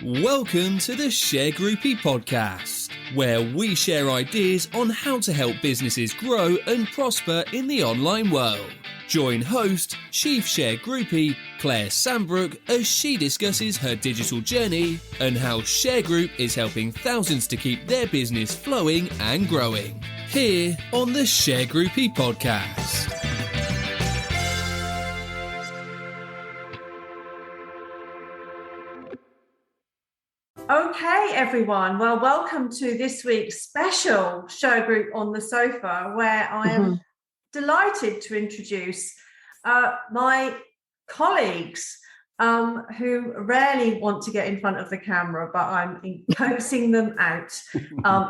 Welcome to the Shergroupie podcast, where we share ideas on how to help businesses grow and prosper in the online world. Join host, Chief Shergroupie, Claire Sambrook, as she discusses her digital journey and how Shergroup is helping thousands to keep their business flowing and growing. Here on the Shergroupie podcast. Okay, everyone. Well, welcome to this week's special Shergroup on the Sofa, where I am delighted to introduce my colleagues who rarely want to get in front of the camera, but I'm coaxing them out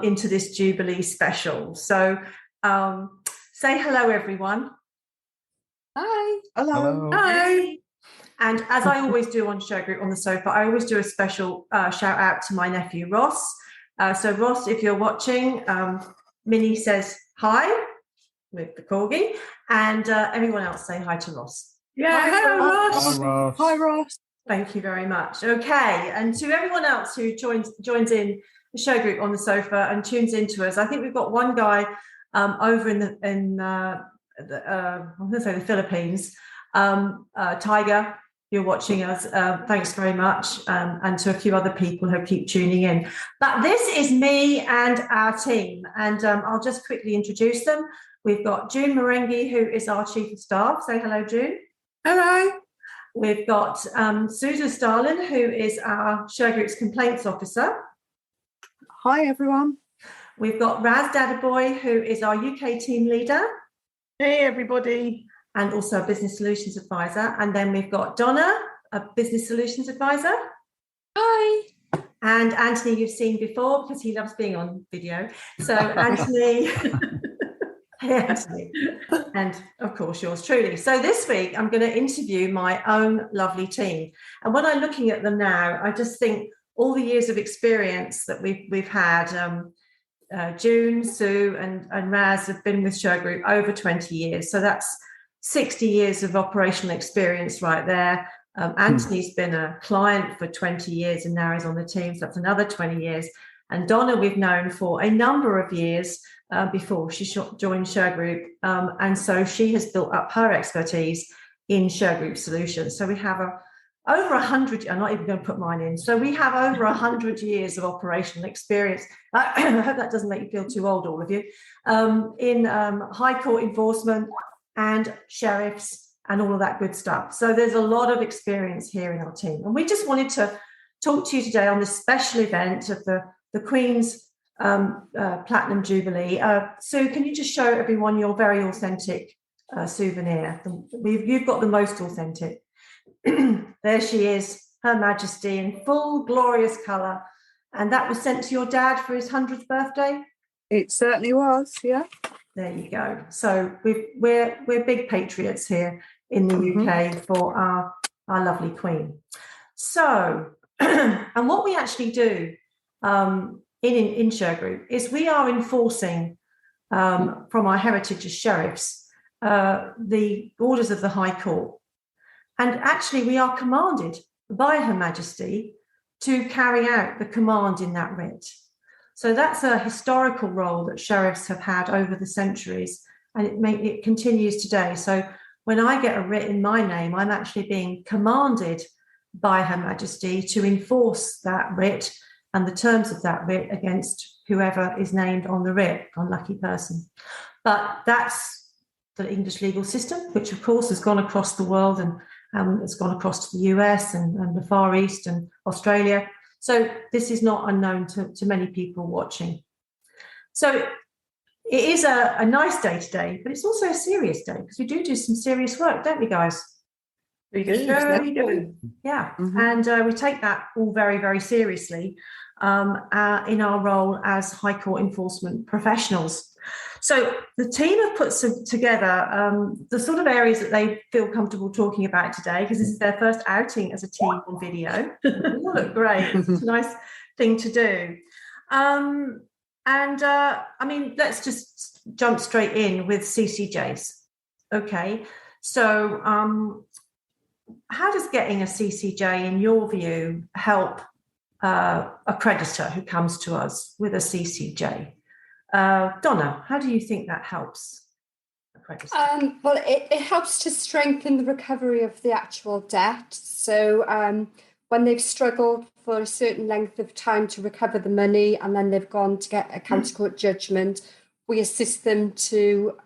into this Jubilee special. So say hello, everyone. Hi. Hello. Hi. And as I always do on Shergroup on the Sofa, I always do a special shout out to my nephew, Ross. So Ross, if you're watching, Minnie says hi with the corgi, and everyone else say hi to Ross. Yeah, hello, Ross. Hi, Ross. Hi, Ross. Thank you very much. Okay, and to everyone else who joins in the Shergroup on the Sofa and tunes into us, I think we've got one guy over in I'm going to say the Philippines. Tiger, you're watching us. Thanks very much, and to a few other people who keep tuning in. But this is me and our team, and I'll just quickly introduce them. We've got June Marengi, who is our Chief of Staff. Say hello, June. Hello. We've got Susan Starlin, who is our Shergroup's Complaints Officer. Hi, everyone. We've got Raz Dadaboy, who is our UK Team Leader. Hey, everybody. And also a Business Solutions Advisor. And then we've got Donna, a Business Solutions Advisor. Hi. And Anthony, you've seen before because he loves being on video. So Anthony, hey Anthony, and of course yours truly. So this week I'm going to interview my own lovely team. And when I'm looking at them now, I just think all the years of experience that we've had, June, Sue and Raz have been with Shergroup over 20 years. So that's 60 years of operational experience right there. Anthony's been a client for 20 years and now is on the team, so that's another 20 years. And Donna we've known for a number of years before she joined Shergroup, and so she has built up her expertise in Shergroup solutions. So we have over 100, I'm not even going to put mine in, so we have over 100 years of operational experience. I hope that doesn't make you feel too old, all of you, in high court enforcement and sheriffs and all of that good stuff. So there's a lot of experience here in our team. And we just wanted to talk to you today on this special event of the Queen's Platinum Jubilee. Sue, can you just show everyone your very authentic souvenir? You've got the most authentic. There she is, Her Majesty, in full glorious colour. And that was sent to your dad for his 100th birthday? It certainly was, yeah. There you go. So we're big patriots here in the UK for our lovely Queen. So, and what we actually do in Shergroup is we are enforcing from our heritage as sheriffs the orders of the High Court. And actually we are commanded by Her Majesty to carry out the command in that writ. So that's a historical role that sheriffs have had over the centuries, and it continues today. So when I get a writ in my name, I'm actually being commanded by Her Majesty to enforce that writ and the terms of that writ against whoever is named on the writ, unlucky person. But that's the English legal system, which of course has gone across the world and it's gone across to the US and the Far East and Australia. So this is not unknown to many people watching. So it is a nice day today, but it's also a serious day because we do some serious work, don't we, guys? We do. Sure we do. Yeah. And we take that all very, very seriously in our role as High Court enforcement professionals. So the team have put together the sort of areas that they feel comfortable talking about today, because this is their first outing as a team on video. They all look great. It's a nice thing to do. I mean, let's just jump straight in with CCJs. Okay. So how does getting a CCJ, in your view, help a creditor who comes to us with a CCJ. Donna, how do you think that helps a creditor? Well, it helps to strengthen the recovery of the actual debt. So when they've struggled for a certain length of time to recover the money and then they've gone to get a county court judgment, we assist them to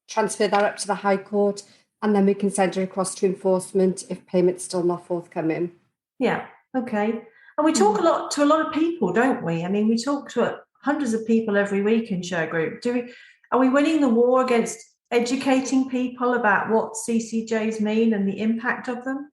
transfer that up to the High Court, and then we can send it across to enforcement if payment's still not forthcoming. Yeah, okay. And we talk to a lot of people, don't we? I mean, we talk to hundreds of people every week in Shergroup. Are we winning the war against educating people about what CCJs mean and the impact of them?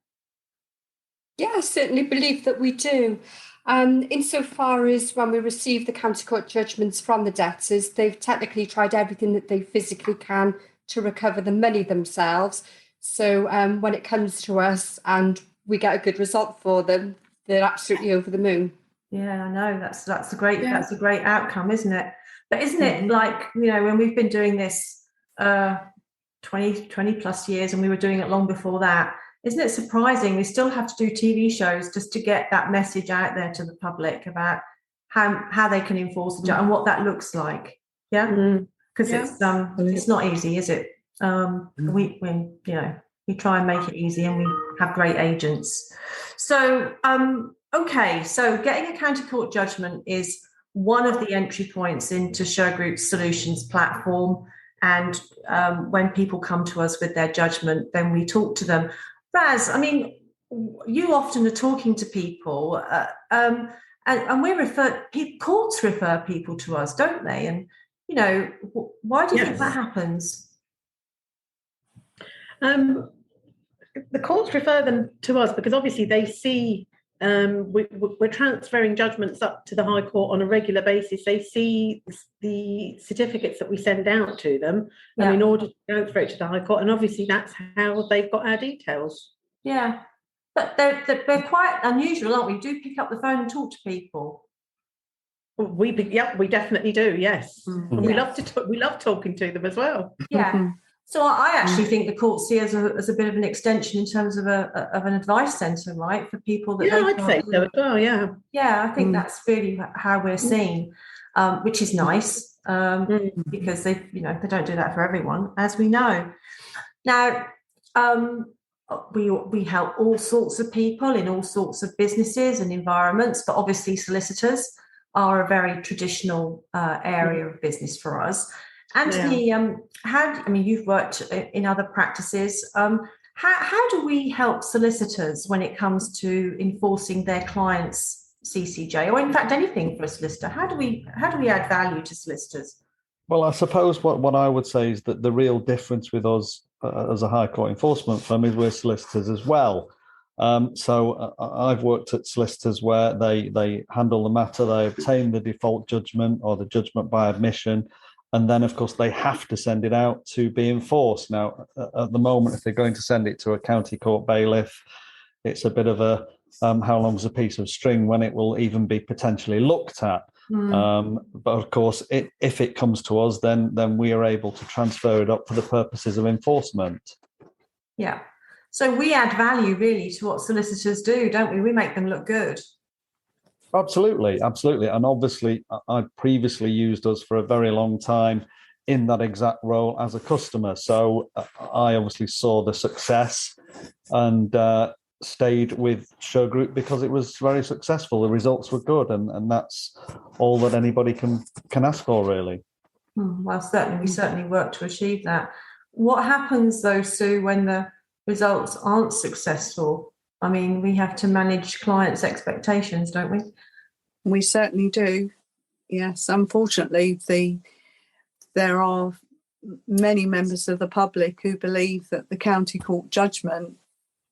Yeah, I certainly believe that we do. Insofar as when we receive the county court judgments from the debtors, they've technically tried everything that they physically can to recover the money themselves. So when it comes to us and we get a good result for them, they're absolutely over the moon. Yeah, I know that's a great outcome, isn't it? But isn't it like, when we've been doing this 20 plus years, and we were doing it long before that, isn't it surprising we still have to do TV shows just to get that message out there to the public about how they can enforce the and what that looks like? Yeah, because it's not easy, is it? We try and make it easy, and we have great agents. So okay, so getting a county court judgment is one of the entry points into Shergroup's solutions platform. And when people come to us with their judgment, then we talk to them. Raz, I mean, you often are talking to people, and courts refer people to us, don't they? And why do you think that happens? The courts refer them to us because obviously they see we're transferring judgments up to the High Court on a regular basis. They see the certificates that we send out to them in order to transfer it to the High Court, and obviously that's how they've got our details. Yeah, but they're quite unusual, aren't we? You do pick up the phone and talk to people. We definitely do. Yes, and we love to talk. We love talking to them as well. Yeah. So I actually think the court see as a bit of an extension in terms of an advice centre, right, for people that I'd say so as well. Yeah, I think that's really how we're seen, which is nice because they don't do that for everyone, as we know. Now, we help all sorts of people in all sorts of businesses and environments, but obviously solicitors are a very traditional area of business for us. Anthony, you've worked in other practices. How do we help solicitors when it comes to enforcing their clients' CCJ, or in fact anything for a solicitor? How do we add value to solicitors? Well, I suppose what I would say is that the real difference with us as a High Court enforcement firm is we're solicitors as well. So I've worked at solicitors where they handle the matter, they obtain the default judgment or the judgment by admission, and then, of course, they have to send it out to be enforced. Now, at the moment, if they're going to send it to a county court bailiff, it's a bit of a how long's a piece of string when it will even be potentially looked at. But, of course, if it comes to us, then we are able to transfer it up for the purposes of enforcement. Yeah. So we add value, really, to what solicitors do, don't we? We make them look good. Absolutely. And obviously, I previously used us for a very long time in that exact role as a customer. So I obviously saw the success and stayed with Shergroup because it was very successful. The results were good, and that's all that anybody can ask for, really. Well, we certainly work to achieve that. What happens, though, Sue, when the results aren't successful? I mean, we have to manage clients' expectations, don't we? We certainly do. Yes, unfortunately, there are many members of the public who believe that the county court judgment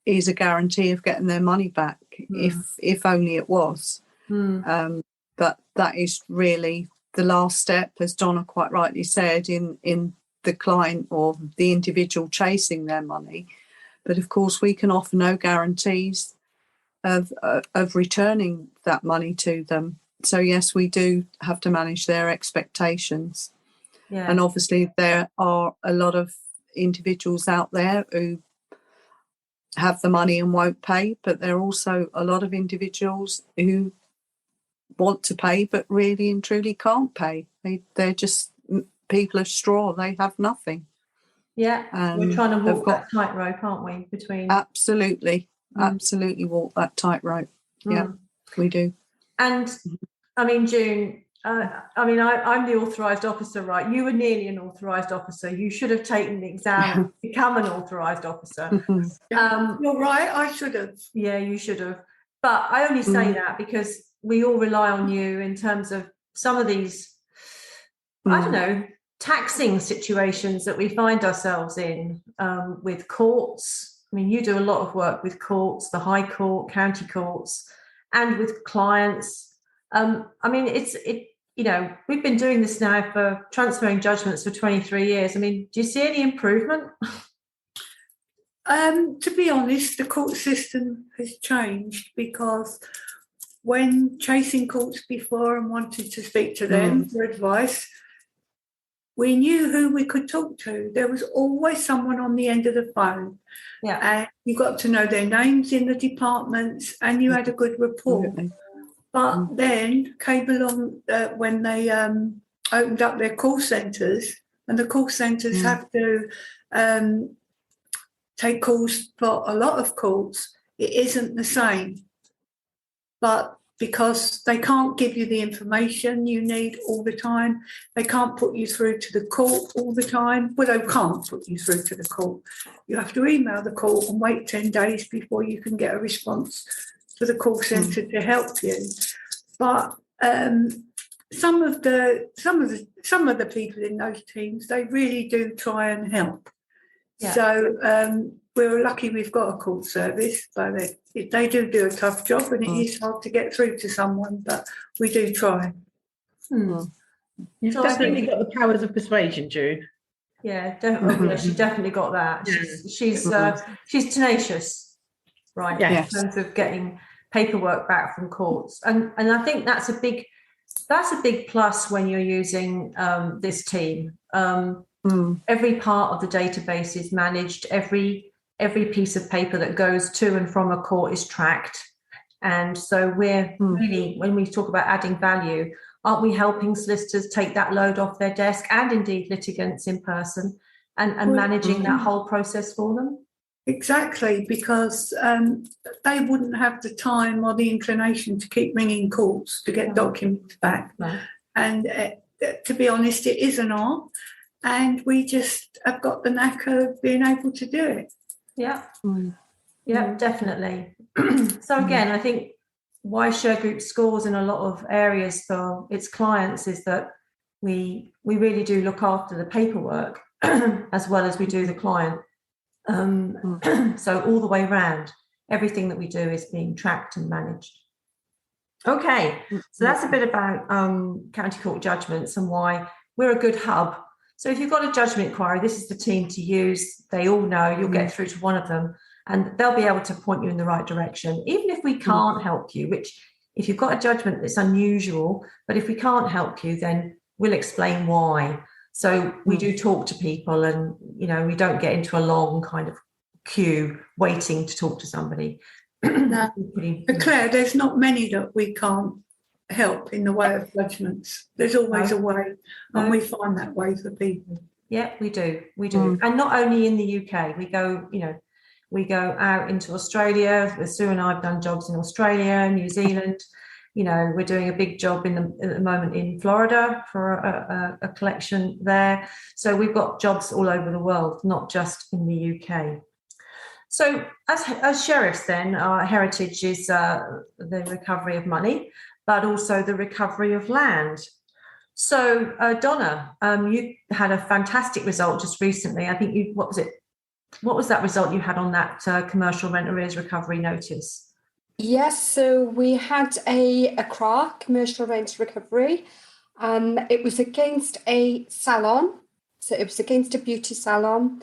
is a guarantee of getting their money back, if only it was. But that is really the last step, as Donna quite rightly said, in the client or the individual chasing their money. But of course, we can offer no guarantees of returning that money to them. So yes, we do have to manage their expectations. Yeah. And obviously, there are a lot of individuals out there who have the money and won't pay, but there are also a lot of individuals who want to pay, but really and truly can't pay. They're just people of straw. They have nothing. Yeah, we're trying to walk that tightrope, aren't we? Between absolutely walk that tightrope. Yeah, we do. And I mean, June. I'm the authorised officer, right? You were nearly an authorised officer. You should have taken the exam and become an authorised officer. You're right, I should have. Yeah, you should have. But I only say that because we all rely on you in terms of some of these, I don't know, taxing situations that we find ourselves in with courts. I mean, you do a lot of work with courts, the High Court, county courts, and with clients. I mean, we've been doing this now for transferring judgments for 23 years. I mean, do you see any improvement? To be honest, the court system has changed, because when chasing courts before and wanted to speak to them for advice, we knew who we could talk to. There was always someone on the end of the phone. Yeah. And you got to know their names in the departments, and you had a good rapport. But then came along when they opened up their call centres, and the call centres have to take calls for a lot of courts. It isn't the same. But because they can't give you the information you need all the time, they can't put you through to the court all the time. Well, they can't put you through to the court. You have to email the court and wait 10 days before you can get a response to the call centre to help you. But some of the people in those teams, they really do try and help. Yeah. So we're lucky we've got a court service, but they do a tough job, and it is hard to get through to someone, but we do try. You've definitely got the powers of persuasion, June. Yeah, definitely. She's definitely got that. Yeah. She's tenacious, right? Yes. In terms of getting paperwork back from courts, and I think that's a big plus when you're using this team. Every part of the database is managed. Every piece of paper that goes to and from a court is tracked, and so we're really, when we talk about adding value, aren't we helping solicitors take that load off their desk, and indeed litigants in person, and managing that whole process for them? Exactly, because they wouldn't have the time or the inclination to keep ringing courts to get documents back. And to be honest, it is an art, and we just have got the knack of being able to do it. Yeah, definitely. So again, I think why Shergroup scores in a lot of areas for its clients is that we really do look after the paperwork as well as we do the client. So all the way around, everything that we do is being tracked and managed. Okay, so that's a bit about county court judgments and why we're a good hub. So if you've got a judgment inquiry, this is the team to use. They all know you'll get through to one of them, and they'll be able to point you in the right direction. Even if we can't help you, which if you've got a judgment that's unusual, but if we can't help you, then we'll explain why. So we do talk to people, and we don't get into a long kind of queue waiting to talk to somebody. No. But Claire, there's not many that we can't help in the way of judgments. There's always a way, and we find that way for people. Yeah, we do. And not only in the UK, we go out into Australia. Sue and I have done jobs in Australia, New Zealand. We're doing a big job at the moment in Florida for a collection there. So we've got jobs all over the world, not just in the UK. So as sheriffs then, our heritage is the recovery of money, but also the recovery of land. So Donna, you had a fantastic result just recently. I think what was that result you had on that commercial rent arrears recovery notice? Yes, so we had a CRA, commercial rent recovery. It was against a salon, so it was against a beauty salon.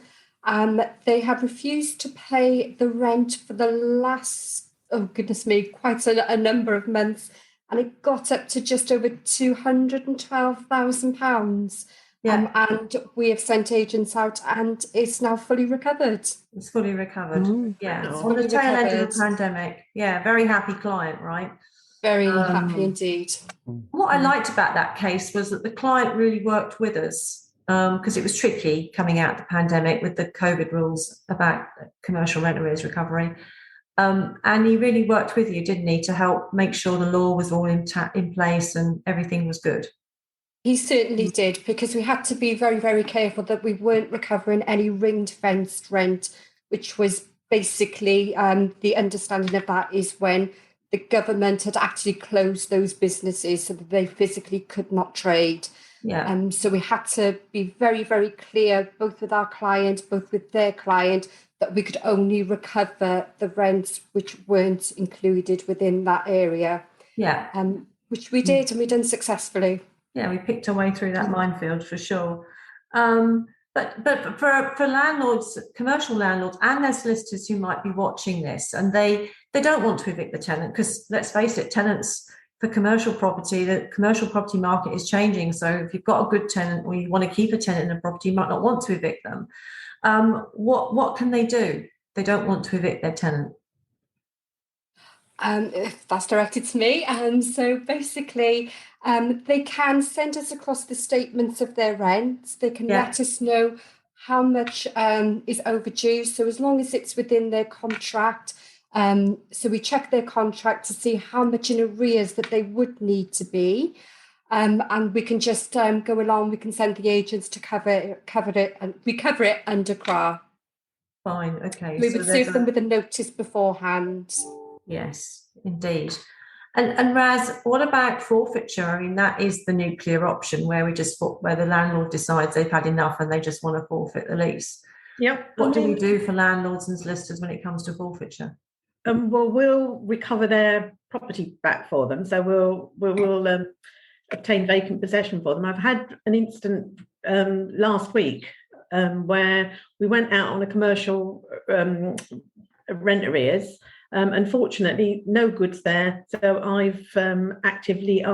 They had refused to pay the rent for the last, quite a number of months, and it got up to just over £212,000. And we have sent agents out, and it's now fully recovered. It's fully recovered. Yeah, on the tail end of the pandemic. Yeah, very happy client, right? Very happy indeed. What I liked about that case was that the client really worked with us because it was tricky coming out of the pandemic with the COVID rules about commercial rent arrears recovery. And he really worked with you, didn't he, to help make sure the law was all in place and everything was good? He certainly did, because we had to be very, very careful that we weren't recovering any ring-fenced rent, which was basically the understanding of that is when the government had actually closed those businesses so that they physically could not trade. Yeah. So we had to be very, very clear, both with our client, both with their client, that we could only recover the rents which weren't included within that area. Yeah. Which we did, and we done successfully. Yeah, we picked our way through that minefield for sure. But for landlords, commercial landlords and their solicitors who might be watching this, and they don't want to evict the tenant, because let's face it, tenants for commercial property, the commercial property market is changing. So if you've got a good tenant or you want to keep a tenant in a property, you might not want to evict them. What can they do? They don't want to evict their tenant. If that's directed to me. So basically, they can send us across the statements of their rents. They can let us know how much is overdue. So as long as it's within their contract, so we check their contract to see how much in arrears that they would need to be. And we can just go along, we can send the agents to cover it, and we cover it under CRA. Fine, okay. We would serve them with a notice beforehand. Yes, indeed. And Raz, what about forfeiture? I mean, that is the nuclear option where where the landlord decides they've had enough and they just want to forfeit the lease. Yep. What do we do for landlords and solicitors when it comes to forfeiture? Well, we'll recover their property back for them. So we'll obtain vacant possession for them. I've had an incident last week where we went out on a commercial rent arrears. Unfortunately, no goods there. So I've actively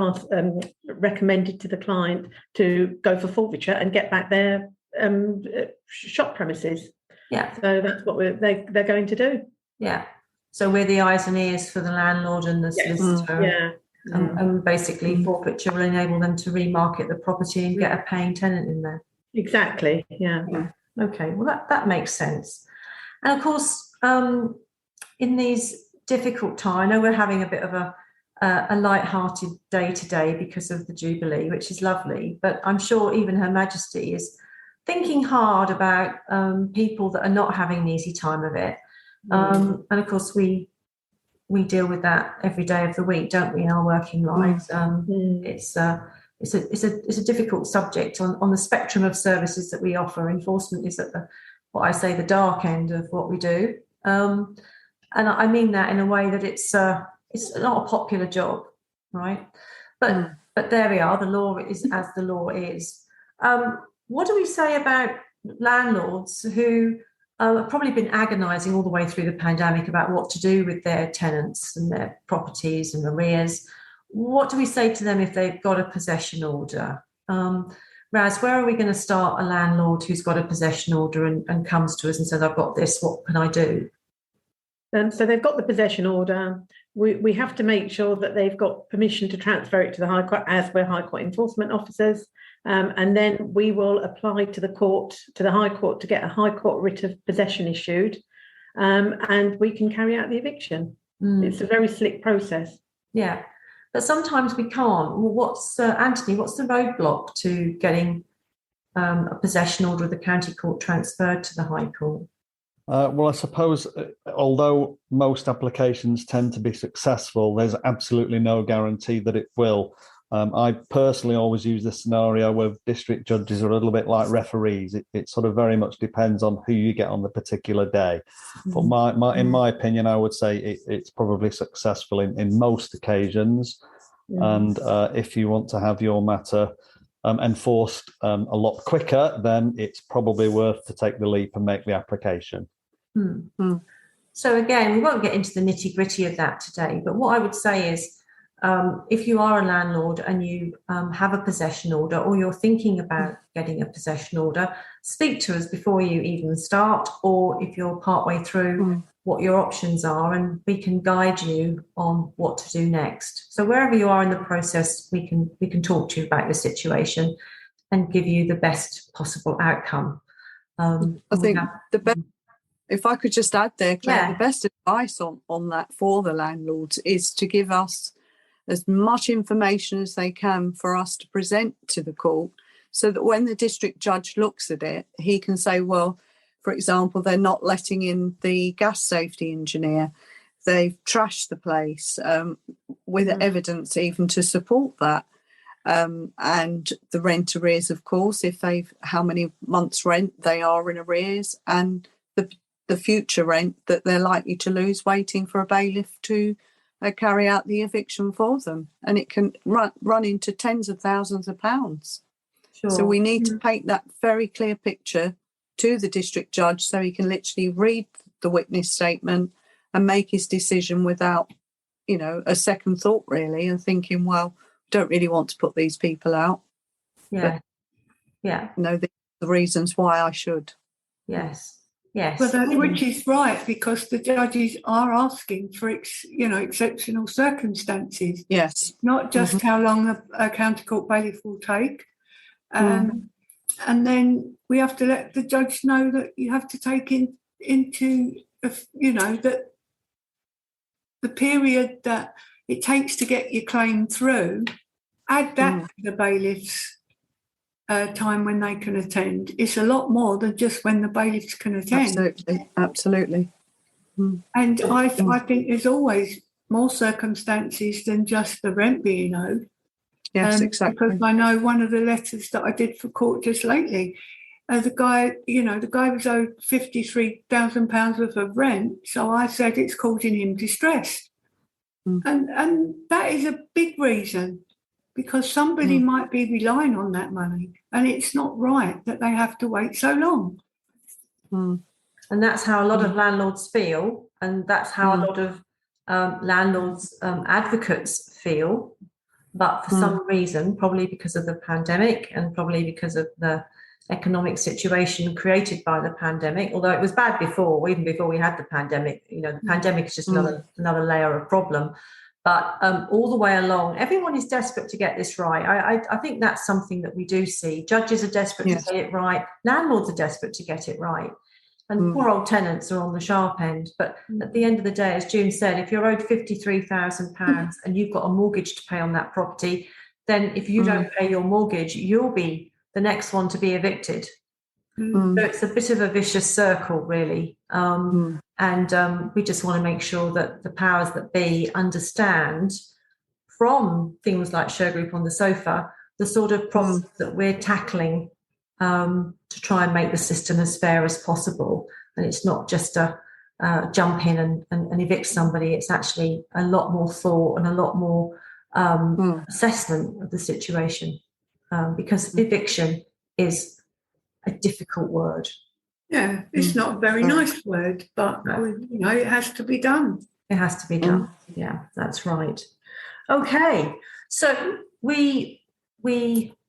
recommended to the client to go for forfeiture and get back their shop premises. Yeah. So that's what they're going to do. Yeah. So we're the eyes and ears for the landlord and the solicitor. Yeah. And basically forfeiture will enable them to remarket the property and get a paying tenant in there. Exactly. Yeah. Okay. Well, that makes sense. And of course, in these difficult times, I know we're having a bit of a light-hearted day today because of the Jubilee, which is lovely. But I'm sure even Her Majesty is thinking hard about people that are not having an easy time of it. And of course, we deal with that every day of the week, don't we, in our working lives? It's a difficult subject on the spectrum of services that we offer. Enforcement is at the dark end of what we do. And I mean that in a way that it's not a popular job, right? But there we are. The law is as the law is. What do we say about landlords who have probably been agonising all the way through the pandemic about what to do with their tenants and their properties and arrears? What do we say to them if they've got a possession order? Raz, where are we going to start a landlord who's got a possession order and comes to us and says, I've got this, what can I do? So they've got the possession order. We have to make sure that they've got permission to transfer it to the High Court, as we're High Court enforcement officers. And then we will apply to the High Court to get a High Court writ of possession issued. And we can carry out the eviction. It's a very slick process. Yeah, but sometimes we can't. Well, Anthony, what's the roadblock to getting a possession order of the county court transferred to the High Court? Well, I suppose, although most applications tend to be successful, there's absolutely no guarantee that it will. I personally always use this scenario where district judges are a little bit like referees. It sort of very much depends on who you get on the particular day. But in my opinion, I would say it's probably successful in most occasions. And if you want to have your matter enforced a lot quicker, then it's probably worth to take the leap and make the application. So again, we won't get into the nitty-gritty of that today, but what I would say is if you are a landlord and you have a possession order, or you're thinking about getting a possession order, speak to us before you even start, or if you're partway through, what your options are, and we can guide you on what to do next. So wherever you are in the process, we can talk to you about your situation and give you the best possible outcome. I think the best, if I could just add there, Claire, the best advice on that for the landlords is to give us as much information as they can for us to present to the court, so that when the district judge looks at it, he can say, well, for example, they're not letting in the gas safety engineer. They've trashed the place with evidence even to support that. And the rent arrears, of course, if how many months' rent they are in arrears, and the future rent that they're likely to lose waiting for a bailiff to carry out the eviction for them. And it can run into tens of thousands of pounds. Sure. So we need to paint that very clear picture to the district judge so he can literally read the witness statement and make his decision without, a second thought, really, and thinking, well, don't really want to put these people out. Yeah. But, the reasons why I should. Yes. Well, which is right, because the judges are asking for, exceptional circumstances. Yes. Not just how long a county court bailiff will take. And then we have to let the judge know that you have to take into, that the period that it takes to get your claim through, add that to the bailiff's time when they can attend. It's a lot more than just when the bailiffs can attend. Absolutely. And I think there's always more circumstances than just the rent being owed. Yes, exactly. Because I know one of the letters that I did for court just lately, the guy was owed £53,000 worth of rent. So I said it's causing him distress. And that is a big reason, because somebody might be relying on that money, and it's not right that they have to wait so long. And that's how a lot of landlords feel, and that's how a lot of landlords advocates feel. But for some reason, probably because of the pandemic and probably because of the economic situation created by the pandemic, although it was bad before, even before we had the pandemic, the pandemic is just another layer of problem. But all the way along, everyone is desperate to get this right. I think that's something that we do see. Judges are desperate to get it right. Landlords are desperate to get it right. And poor old tenants are on the sharp end. But at the end of the day, as June said, if you're owed £53,000 and you've got a mortgage to pay on that property, then if you don't pay your mortgage, you'll be the next one to be evicted. So it's a bit of a vicious circle, really. And we just want to make sure that the powers that be understand from things like Shergroup on the sofa, the sort of problems that we're tackling to try and make the system as fair as possible. And it's not just a jump in and evict somebody. It's actually a lot more thought and a lot more assessment of the situation, because eviction is a difficult word. Yeah, it's not a very nice word, but it has to be done. It has to be done. Yeah, that's right. Okay, so we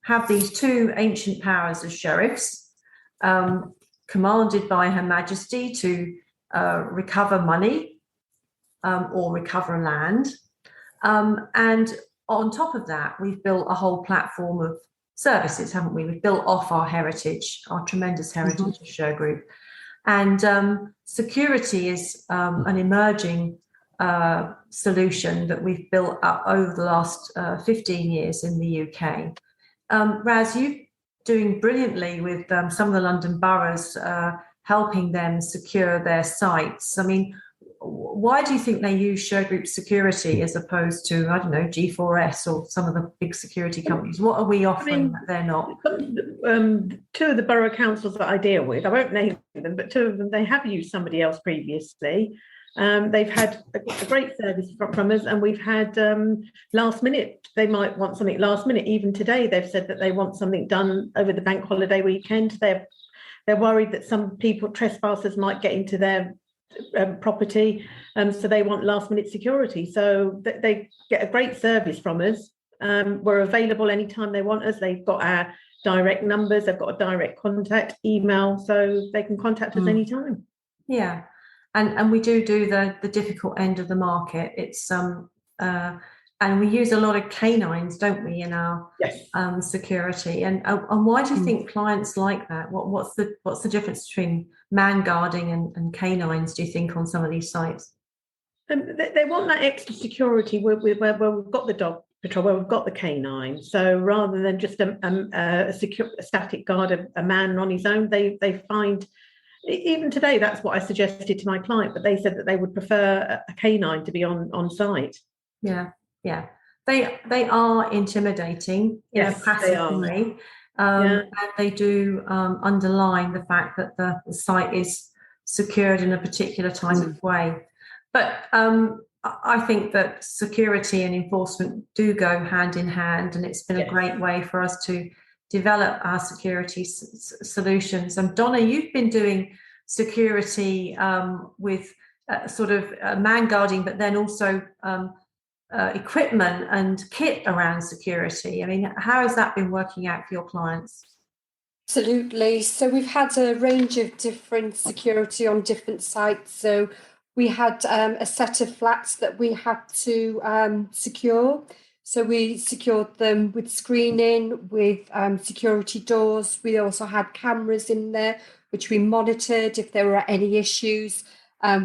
have these two ancient powers as sheriffs, commanded by Her Majesty to recover money or recover land. And on top of that, we've built a whole platform of services, haven't we? We've built off our heritage, our tremendous heritage of Shergroup. And security is an emerging solution that we've built up over the last 15 years in the UK. Raz, you're doing brilliantly with some of the London boroughs, helping them secure their sites. I mean, why do you think they use Shergroup security as opposed to, I don't know, G4S or some of the big security companies? What are we offering that they're not? Two of the borough councils that I deal with, I won't name them, but two of them, they have used somebody else previously. They've had a great service from us, and we've had last minute, they might want something last minute. Even today, they've said that they want something done over the bank holiday weekend. They're worried that some people, trespassers, might get into their property, so they want last minute security. So they get a great service from us. We're available anytime they want us. They've got our direct numbers, they've got a direct contact email, so they can contact us anytime. Yeah. and we do the difficult end of the market. It's and we use a lot of canines, don't we, in our security? And why do you think clients like that? What's the difference between man guarding and canines, do you think, on some of these sites? They want that extra security where we've got the dog patrol, where we've got the canine. So rather than just a static guard, a man on his own, they find, even today, that's what I suggested to my client, but they said that they would prefer a canine to be on site. Yeah, they are intimidating in a passive way, and they do underline the fact that the site is secured in a particular type of way. But I think that security and enforcement do go hand in hand, and it's been a great way for us to develop our security solutions. And Donna, you've been doing security with sort of man guarding, but then also equipment and kit around security. I mean, how has that been working out for your clients? Absolutely. So we've had a range of different security on different sites. So we had a set of flats that we had to secure. So we secured them with screening, with security doors. We also had cameras in there, which we monitored if there were any issues.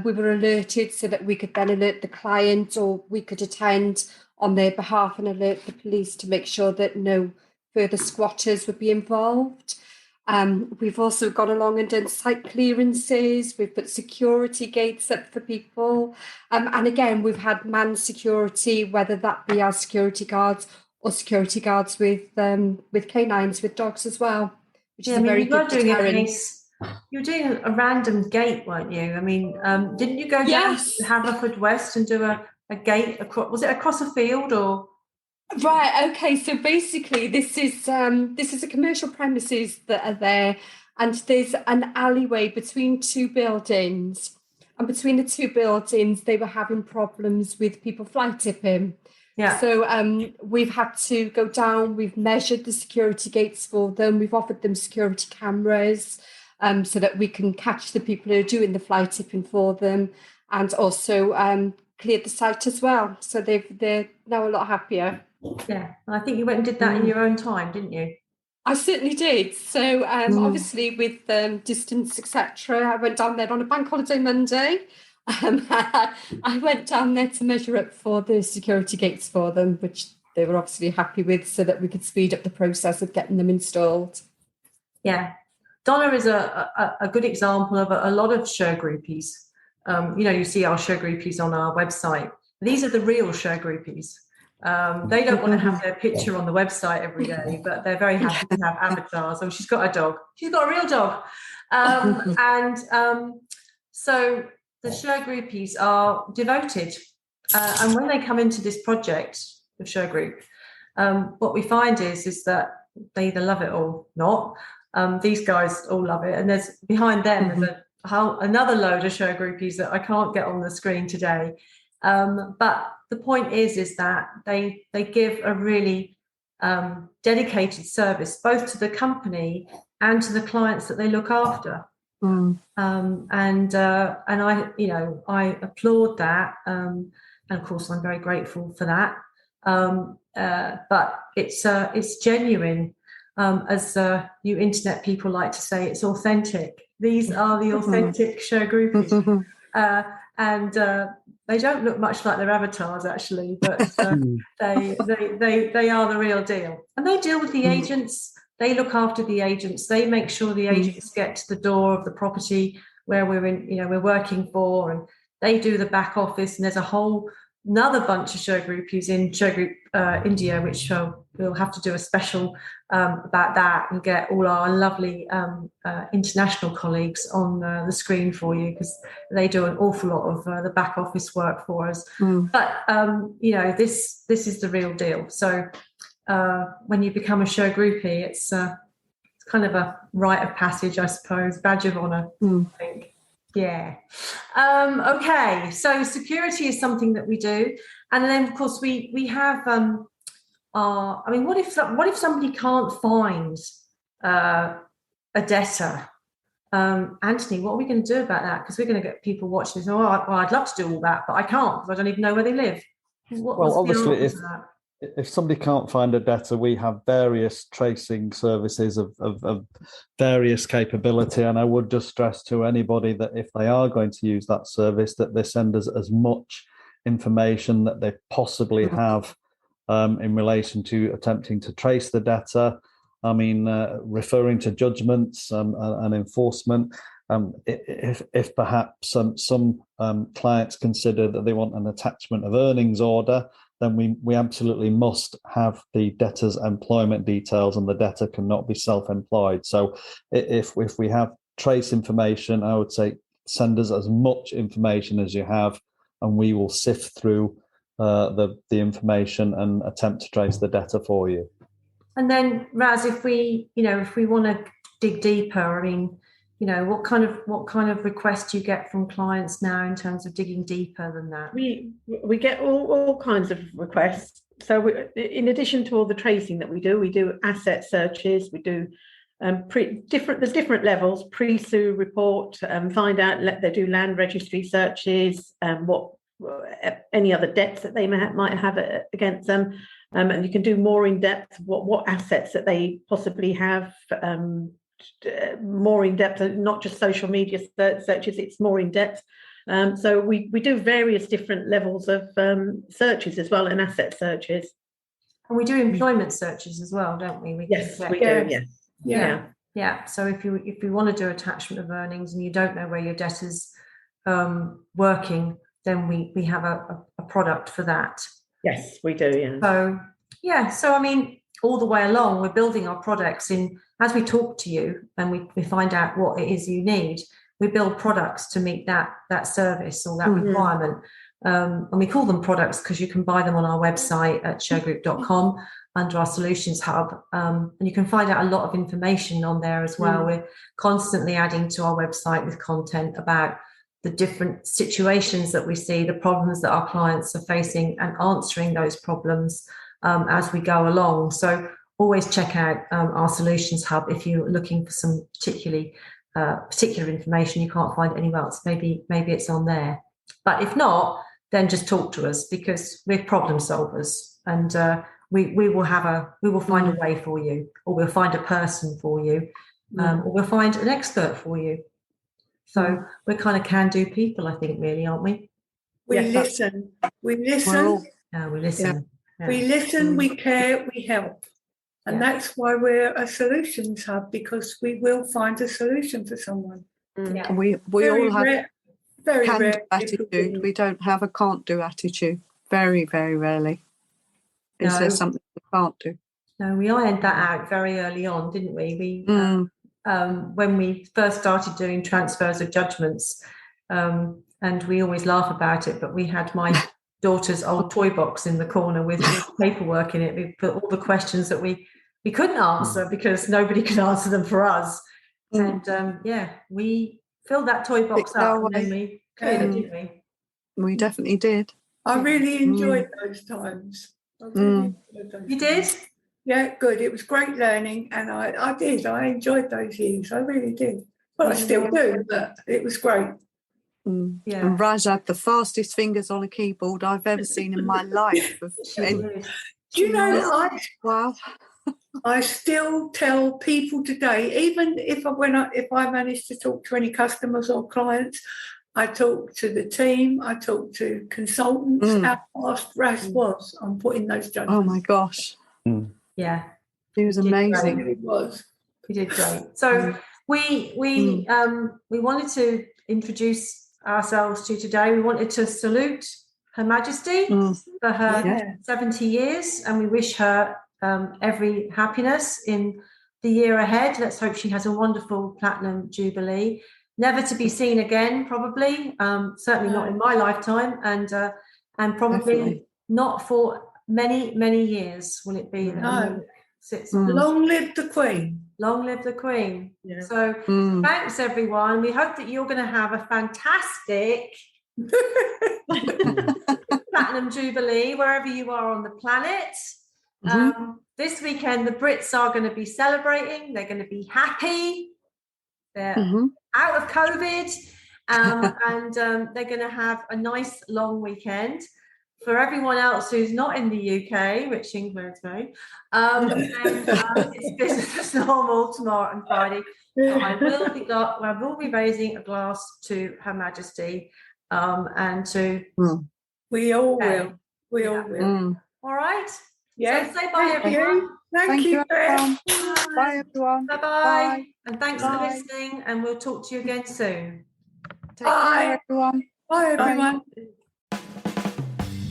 We were alerted so that we could then alert the client, or we could attend on their behalf and alert the police to make sure that no further squatters would be involved. We've also gone along and done site clearances. We've put security gates up for people. And again, we've had manned security, whether that be our security guards or security guards with canines, with dogs as well, which is a very good deterrent. You were doing a random gate, weren't you? I mean, didn't you go down to Haverfordwest and do a gate across? Was it across a field or? Right. Okay. So basically, this is a commercial premises that are there, and there's an alleyway between two buildings, and between the two buildings, they were having problems with people fly tipping. Yeah. So we've had to go down. We've measured the security gates for them. We've offered them security cameras. So that we can catch the people who are doing the fly tipping for them, and also cleared the site as well. So they're now a lot happier. Yeah, I think you went and did that in your own time, didn't you? I certainly did. So obviously with distance, etc., I went down there on a bank holiday Monday. I went down there to measure up for the security gates for them, which they were obviously happy with, so that we could speed up the process of getting them installed. Yeah. Donna is a good example of a lot of Shergroupies. You see our Shergroupies on our website. These are the real Shergroupies. They don't want to have their picture on the website every day, but they're very happy to have avatars. Oh, she's got a dog. She's got a real dog. So the Shergroupies are devoted. And when they come into this project of Shergroup, what we find is that they either love it or not. These guys all love it, and there's behind them there's another load of Shergroupies that I can't get on the screen today. But the point is that they give a really dedicated service both to the company and to the clients that they look after. And I applaud that, and of course I'm very grateful for that. But it's genuine. As you internet people like to say, it's authentic. These are the authentic Shergroupies. And they don't look much like their avatars, actually, but they are the real deal. And they deal with the agents. They look after the agents. They make sure the agents get to the door of the property where we're working for, and they do the back office. And there's a whole another bunch of Shergroupies in Shergroup India, which we'll have to do a special about that and get all our lovely international colleagues on the screen for you, because they do an awful lot of the back office work for us. But this is the real deal. So when you become a Shergroupie, it's kind of a rite of passage, I suppose, badge of honour, I think. Yeah. Okay. So security is something that we do, and then of course we have. What if somebody can't find a debtor Anthony, what are we going to do about that? Because we're going to get people watching this. Oh, I'd love to do all that, but I can't because I don't even know where they live. Well, obviously, if somebody can't find a debtor, we have various tracing services of various capability. And I would just stress to anybody that if they are going to use that service, that they send us as much information that they possibly have in relation to attempting to trace the debtor. I mean, referring to judgments and enforcement. If perhaps some clients consider that they want an attachment of earnings order, then we absolutely must have the debtor's employment details, and the debtor cannot be self-employed. So if we have trace information, I would say send us as much information as you have, and we will sift through the information and attempt to trace the debtor for you. And then, Raz, if we want to dig deeper, I mean, what kind of requests do you get from clients now in terms of digging deeper than that? We get all kinds of requests. So in addition to all the tracing that we do asset searches. We do there's different levels: pre-sue report, find out. They do land registry searches, what any other debts that they might have against them, and you can do more in depth what assets that they possibly have. More in depth, not just social media searches, it's more in depth. So we do various different levels of searches as well, and asset searches. And we do employment searches as well, don't we? Yes, we do. Yeah. So if you want to do attachment of earnings and you don't know where your debtor's working, then we have a product for that. Yes, we do. So I mean, all the way along, we're building our products as we talk to you and we find out what it is you need. We build products to meet that service or that requirement. And we call them products because you can buy them on our website at shergroup.com under our solutions hub. And you can find out a lot of information on there as well. We're constantly adding to our website with content about the different situations that we see, the problems that our clients are facing, and answering those problems as we go along. So always check out our solutions hub if you're looking for some particular information you can't find anywhere else. Maybe it's on there. But if not, then just talk to us, because we're problem solvers, and we will find a way for you, or we'll find a person for you, or we'll find an expert for you. So we're kind of can-do people, I think, really, aren't we? We listen. We listen. We listen. Yeah. We listen, we care, we help. And that's why we're a solutions hub, because we will find a solution for someone. Yeah. We all have very can-do rare attitude. We don't have a can't-do attitude. Very, very rarely. Is there something we can't do? No, we ironed that out very early on, didn't we? When we first started doing transfers of judgments, and we always laugh about it, but we had my daughter's old toy box in the corner with paperwork in it. We put all the questions that we couldn't answer because nobody could answer them for us. And we filled that toy box up, and then we cleared it, didn't we? We definitely did. I really enjoyed those times. You did? Yeah, good. It was great learning, and I did. I enjoyed those years. I really did. Well, I still do, but it was great. Yeah. And Raj had the fastest fingers on a keyboard I've ever seen in my life. Do you know, wow. I still tell people today, even if I manage to talk to any customers or clients, I talk to the team, I talk to consultants, how fast Raz was on putting those judgments. Oh my gosh. Yeah. He was amazing. It was. He did great. So we wanted to introduce ourselves to you today. We wanted to salute Her Majesty for her 70 years, and we wish her every happiness in the year ahead. Let's hope she has a wonderful Platinum Jubilee, never to be seen again, probably, certainly not in my lifetime, and probably definitely not for many, many years will it be. No. Long live the Queen. Long live the Queen. Yeah. So thanks, everyone. We hope that you're going to have a fantastic Platinum Jubilee wherever you are on the planet. This weekend, the Brits are going to be celebrating. They're going to be happy. They're Mhm. out of COVID, and they're going to have a nice long weekend. For everyone else who's not in the UK, which includes me, it's business as normal tomorrow and Friday. But I will be raising a glass to Her Majesty, and to. We all will. We all Yeah. will. All right. Yeah. So say bye, Thank everyone. you. Thank you. everyone. Bye. Bye, everyone. Bye-bye. Bye. And thanks for Bye. listening. And we'll talk to you again soon. Take Bye. care. Everyone. Bye, everyone.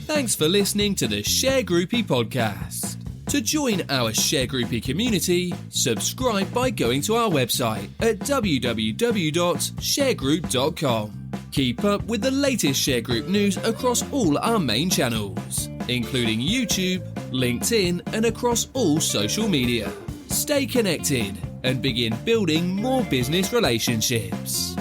Thanks for listening to the Shergroupie podcast. To join our Shergroupie community, subscribe by going to our website at www.shergroup.com. Keep up with the latest Shergroup news across all our main channels, including YouTube, LinkedIn, and across all social media. Stay connected and begin building more business relationships.